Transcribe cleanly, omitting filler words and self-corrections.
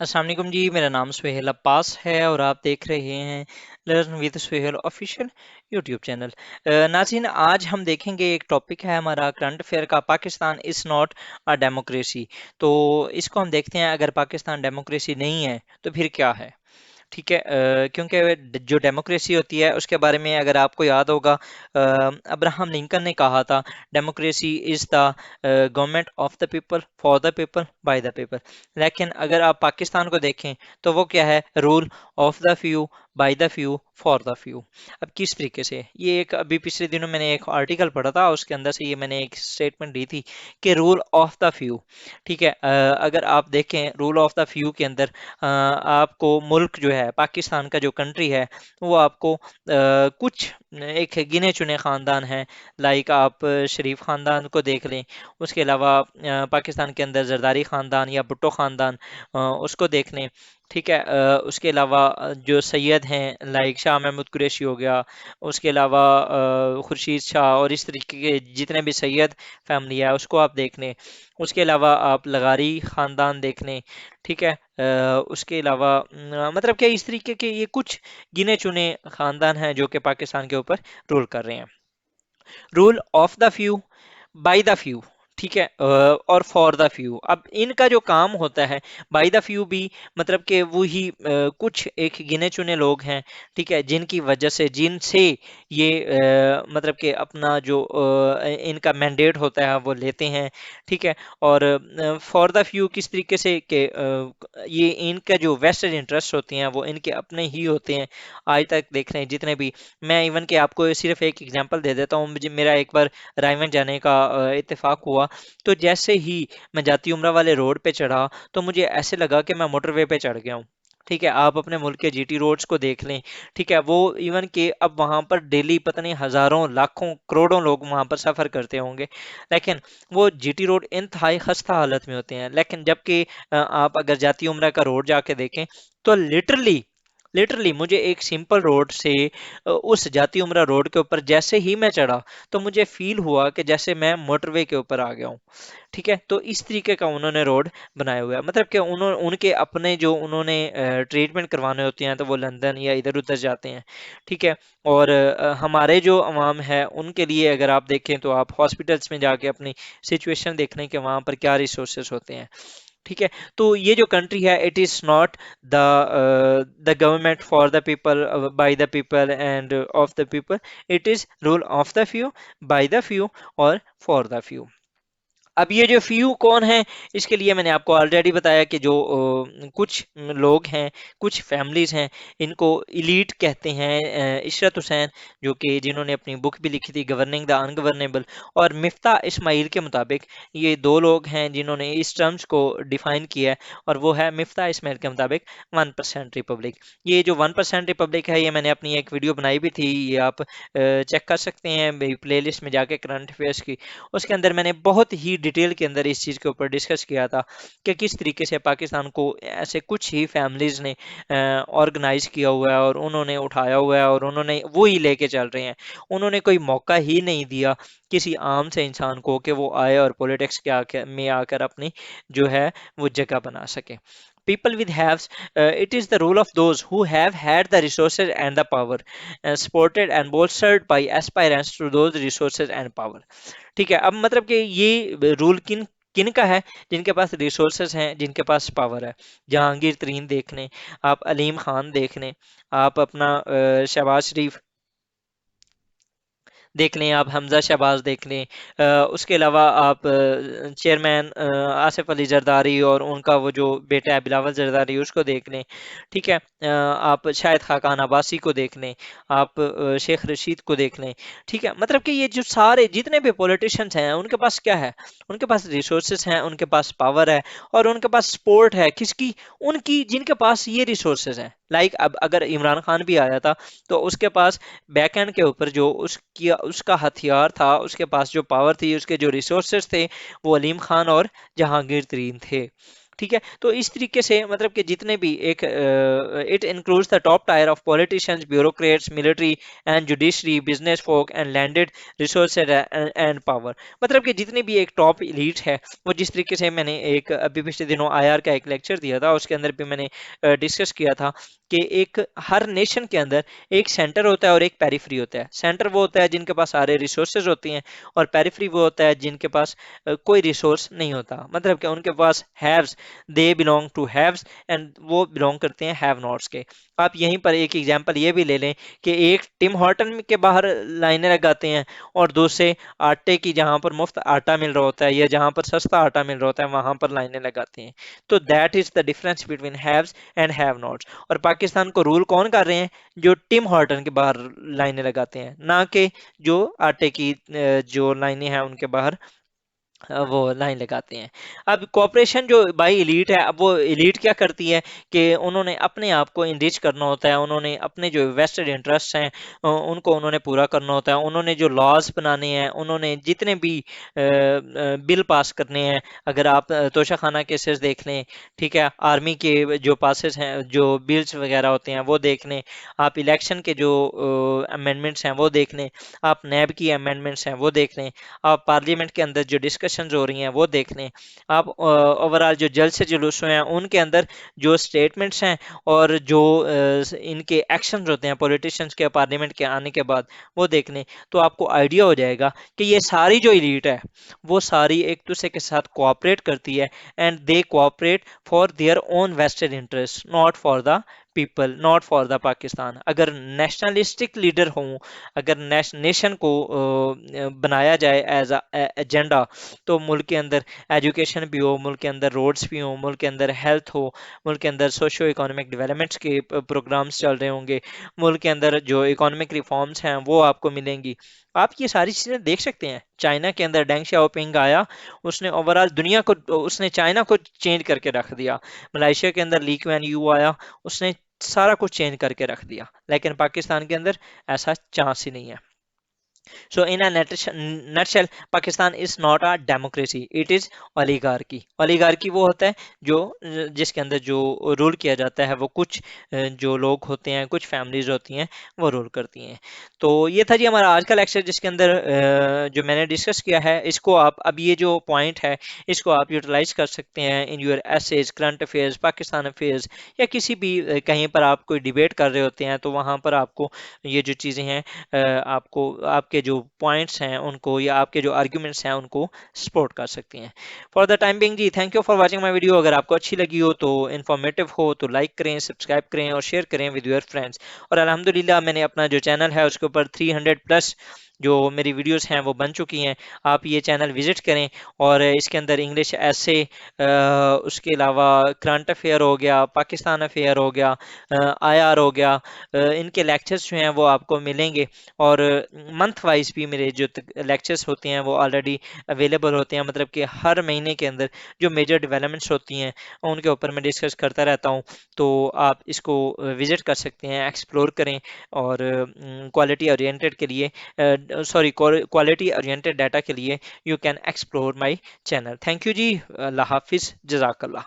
अस्सलाम वालेकुम जी। मेरा नाम सुहेल अब्बास है और आप देख रहे हैं learn with Suhail official YouTube channel. नाज़रीन, आज हम देखेंगे, एक टॉपिक है हमारा करंट अफेयर का, Pakistan is not a democracy. तो इसको हम देखते हैं, अगर पाकिस्तान डेमोक्रेसी नहीं है तो फिर क्या है। ठीक है। क्योंकि जो डेमोक्रेसी होती है उसके बारे में अगर आपको याद होगा, अब्राहम लिंकन ने कहा था, democracy is the government of the people, for the people, by the people. लेकिन अगर आप पाकिस्तान को देखें तो वो क्या है, rule of the few, by the few, for the few. अब किस तरीके से, ये एक अभी पिछले दिनों मैंने एक आर्टिकल पढ़ा था, उसके अंदर से ये मैंने एक स्टेटमेंट दी थी कि रूल ऑफ द फ्यू। ठीक है। अगर आप देखें रूल ऑफ द फ्यू के अंदर, आपको मुल्क जो है पाकिस्तान का जो कंट्री है वो आपको कुछ एक गिने चुने ख़ानदान हैं, लाइक आप शरीफ ख़ानदान को देख लें। उसके अलावा पाकिस्तान के अंदर जरदारी ख़ानदान या भुट्टो ख़ानदान, उसको देख लें। ठीक है। उसके अलावा जो सैयद हैं, लाइक शाह महमूद कुरैशी हो गया। उसके अलावा खुर्शीद शाह और इस तरीके के जितने भी सैयद फैमिली है उसको आप देख लें। उसके अलावा आप लगारी ख़ानदान देख लें। ठीक है। उसके अलावा मतलब क्या, इस तरीके के ये कुछ गिने चुने खानदान हैं जो कि पाकिस्तान के ऊपर रूल कर रहे हैं। Rule of the few, by the few. ठीक है। और फॉर द फ्यू, अब इनका जो काम होता है, बाय द फ्यू भी मतलब कि वो ही कुछ एक गिने चुने लोग हैं, ठीक है, जिनकी वजह से, जिनसे ये मतलब कि अपना जो इनका मैंडेट होता है वो लेते हैं। ठीक है। और फॉर द फ्यू किस तरीके से कि ये इनका जो वेस्टेड इंटरेस्ट होते हैं वो इनके अपने ही होते हैं। आज तक देख रहे हैं जितने भी, मैं इवन के आपको सिर्फ एक एग्जांपल दे देता हूँ। मुझे मेरा एक बार रायमंड जाने का इत्तेफाक हुआ। तो जैसे ही मैं जाती उम्रा वाले रोड पे चढ़ा तो मुझे ऐसे लगा कि मैं मोटरवे पे चढ़ गया हूँ। ठीक है। आप अपने मुल्क के जीटी रोड्स को देख लें। ठीक है। वो इवन के अब वहां पर डेली पता नहीं हजारों लाखों करोड़ों लोग वहां पर सफर करते होंगे, लेकिन वो जीटी रोड इंतहाई खस्ता हालत में होते हैं। लेकिन जबकि आप अगर जाती उम्रा का रोड जाके देखें तो लिटरली लिटरली मुझे एक सिंपल रोड से उस जाती उमरा रोड के ऊपर जैसे ही मैं चढ़ा तो मुझे फील हुआ कि जैसे मैं मोटरवे के ऊपर आ गया हूँ। ठीक है। तो इस तरीके का उन्होंने रोड बनाया हुआ है, मतलब कि उन्होंने उनके अपने जो उन्होंने ट्रीटमेंट करवाने होते हैं तो वो लंदन या इधर उधर जाते हैं। ठीक है। और हमारे जो अवाम है उनके लिए अगर आप देखें तो आप हॉस्पिटल्स में जाके अपनी सिचुएशन देख लें कि वहाँ पर क्या रिसोर्सेज होते हैं। ठीक है। तो ये जो कंट्री है, it is not the government for the people, by the people end of the people. It is rule of the few, by the few और फॉर द फ्यू। अब ये जो फ्यू कौन है, इसके लिए मैंने आपको ऑलरेडी बताया कि जो कुछ लोग हैं, कुछ फैमिलीज हैं, इनको इलीट कहते हैं। इशरत हुसैन, जो कि जिन्होंने अपनी बुक भी लिखी थी गवर्निंग द अनगवर्नेबल, और मिफ्ता इस्माइल के मुताबिक ये दो लोग हैं जिन्होंने इस टर्म्स को डिफाइन किया है। और वो है मिफ्ता इस्माइल के मुताबिक 1% रिपब्लिक। ये जो 1% रिपब्लिक है, ये मैंने अपनी एक वीडियो बनाई भी थी, ये आप चेक कर सकते हैं मेरी प्ले लिस्ट में जाके, करंट अफेयर्स की। उसके अंदर मैंने बहुत ही डिटेल के अंदर इस चीज़ के ऊपर डिस्कस किया था कि किस तरीके से पाकिस्तान को ऐसे कुछ ही फैमिलीज ने ऑर्गेनाइज किया हुआ है और उन्होंने उठाया हुआ है और उन्होंने वो ही लेके चल रहे हैं। उन्होंने कोई मौका ही नहीं दिया किसी आम से इंसान को कि वो आए और पॉलिटिक्स के आके में आकर अपनी जो है वो जगह बना सके। People with haves, it is the rule of those who have had the resources and the power, supported and bolstered by aspirants to those resources and power. ठीक है। अब मतलब कि ये रूल किन किन का है, जिनके पास रिसोर्सेज हैं, जिनके पास पावर है। जहांगीर तरीन देख लें, आप अलीम खान देख लें, आप अपना शहबाज शरीफ देख लें, आप हमजा शहबाज देख लें। उसके अलावा आप चेयरमैन आसिफ अली जरदारी और उनका वो जो बेटा है बिलावल जरदारी, उसको देख लें। ठीक है। आप शाहिद खाकान अब्बासी को देख लें, आप शेख रशीद को देख लें। ठीक है। मतलब कि ये जो सारे जितने भी पॉलिटिशियंस हैं उनके पास क्या है, उनके पास रिसोर्सेस हैं, उनके पास पावर है और उनके पास सपोर्ट है। किसकी? उनकी, जिनके पास ये रिसोर्सेज हैं। लाइक अब अगर इमरान खान भी आया था तो उसके पास बैक एंड के ऊपर जो उसकी उसका हथियार था, उसके पास जो पावर थी, उसके जो रिसोर्सेज थे, वो अलीम खान और जहांगीर तरीन थे। ठीक है। तो इस तरीके से मतलब कि जितने भी एक it includes the top tier of politicians, bureaucrats, military and judiciary, business folk and landed resources and power. मतलब कि जितनी भी एक टॉप एलीट है, वो जिस तरीके से मैंने एक अभी पिछले दिनों आईआर का एक लेक्चर दिया था, उसके अंदर भी मैंने डिस्कस किया था कि एक हर नेशन के अंदर एक सेंटर होता है और एक पेरिफेरी होता है। सेंटर वो होता है जिनके पास सारे रिसोर्सेज होती हैं, और पेरिफेरी वो होता है जिनके पास कोई रिसोर्स नहीं होता। मतलब कि उनके पास haves, they belong to haves, and वो बिलोंग करते हैं हैव नॉट्स के। आप यहीं पर एक एग्जांपल ये भी ले लें कि एक टिम हॉर्टन के बाहर लाइनें लगाते हैं, और दूसरे आटे की, जहां पर मुफ्त आटा मिल रहा होता है या जहां पर सस्ता आटा मिल रहा होता है, वहां पर लाइनें लगाते हैं। तो that is the difference between haves and have nots. और पाकिस्तान को रूल कौन कर रहे हैं? जो टिम हॉर्टन के बाहर लाइनें लगाते हैं, ना कि जो आटे की जो लाइनें हैं उनके बाहर वो लाइन लगाते हैं। अब कॉपरेशन जो बाई एलीट है, अब वो एलीट क्या करती है कि उन्होंने अपने आप को इनरिच करना होता है, उन्होंने अपने जो वेस्टेड इंटरेस्ट हैं उनको उन्होंने पूरा करना होता है, उन्होंने जो लॉज बनाने हैं, उन्होंने जितने भी बिल पास करने हैं। अगर आप तोशाखाना केसेस देख लें, ठीक है, आर्मी के जो पासेस हैं, जो बिल्स वगैरह होते हैं वो देख लें, आप इलेक्शन के जो अमेंडमेंट्स हैं वो देख लें, आप नैब की अमेंडमेंट्स हैं वो देख लें, आप पार्लियामेंट के अंदर जो डिस्कशंस हो रही हैं वो देख लें, आप ओवरऑल जो जल्द से जुलूस हुए हैं उनके अंदर जो स्टेटमेंट्स हैं और जो इनके एक्शंस होते हैं पॉलिटिशियंस के पार्लियामेंट के आने के बाद, वो देख लें। तो आपको आइडिया हो जाएगा कि ये सारी जो एलीट है वो सारी एक दूसरे के साथ कोऑपरेट करती है, and they cooperate for their own vested interest, not for the people, not for the Pakistan. अगर नेशनलिस्टिक लीडर हों, अगर नेशन को बनाया जाए एज एजेंडा, तो मुल्क के अंदर एजुकेशन भी हो, मुल्क के अंदर रोड्स भी हो, मुल्क के अंदर हेल्थ हो, मुल्क के अंदर सोशो इकोनॉमिक डेवलपमेंट्स के प्रोग्राम्स चल रहे होंगे, मुल्क के अंदर जो इकोनॉमिक रिफॉर्म्स हैं वो आपको मिलेंगी। आप ये सारी चीज़ें देख सकते हैं। चाइना के अंदर डेंग शाओपिंग आया, उसने ओवरऑल दुनिया को, उसने चाइना को चेंज करके रख दिया। मलेशिया के अंदर ली कुआन यू आया, उसने सारा कुछ चेंज करके रख दिया। लेकिन पाकिस्तान के अंदर ऐसा चांस ही नहीं है। So in a nutshell, Pakistan is not a democracy. It is oligarchy. Oligarchy वो होता है जो जिसके अंदर जो रूल किया जाता है वो कुछ जो लोग होते हैं, कुछ फैमिलीज होती हैं, वो रूल करती हैं। तो ये था जी हमारा आज का लेक्चर, जिसके अंदर जो मैंने डिस्कस किया है, इसको आप अब ये जो पॉइंट है इसको आप यूटिलाइज कर सकते हैं in your essays, current affairs, Pakistan affairs, या किसी भी कहीं पर आप कोई डिबेट कर रहे होते हैं, तो वहाँ पर आपको ये जो चीज़ें हैं आपको आपके जो पॉइंट्स हैं उनको, या आपके जो आर्ग्यूमेंट्स हैं उनको सपोर्ट कर सकती हैं। फॉर द टाइम बिंग जी, thank you for watching my video. अगर आपको अच्छी लगी हो तो, इन्फॉर्मेटिव हो तो लाइक करें, सब्सक्राइब करें और शेयर करें विद योर फ्रेंड्स। और अल्हम्दुलिल्लाह मैंने अपना जो चैनल है उसके ऊपर 300 प्लस जो मेरी वीडियोस हैं वो बन चुकी हैं। आप ये चैनल विजिट करें, और इसके अंदर इंग्लिश ऐसे, उसके अलावा करंट अफेयर हो गया, पाकिस्तान अफेयर हो गया, आईआर हो गया, इनके लेक्चर्स जो हैं वो आपको मिलेंगे। और मंथ वाइज भी मेरे जो लेक्चर्स होते हैं वो ऑलरेडी अवेलेबल होते हैं। मतलब कि हर महीने के अंदर जो मेजर डेवलपमेंट्स होती हैं उनके ऊपर मैं डिस्कस करता रहता हूँ। तो आप इसको विजिट कर सकते हैं, एक्सप्लोर करें। और क्वालिटी ओरिएंटेड के लिए, सॉरी, क्वालिटी ओरिएंटेड डाटा के लिए you can explore my channel. Thank you ji, अल्लाह हाफिज़, जज़ाकल्लाह।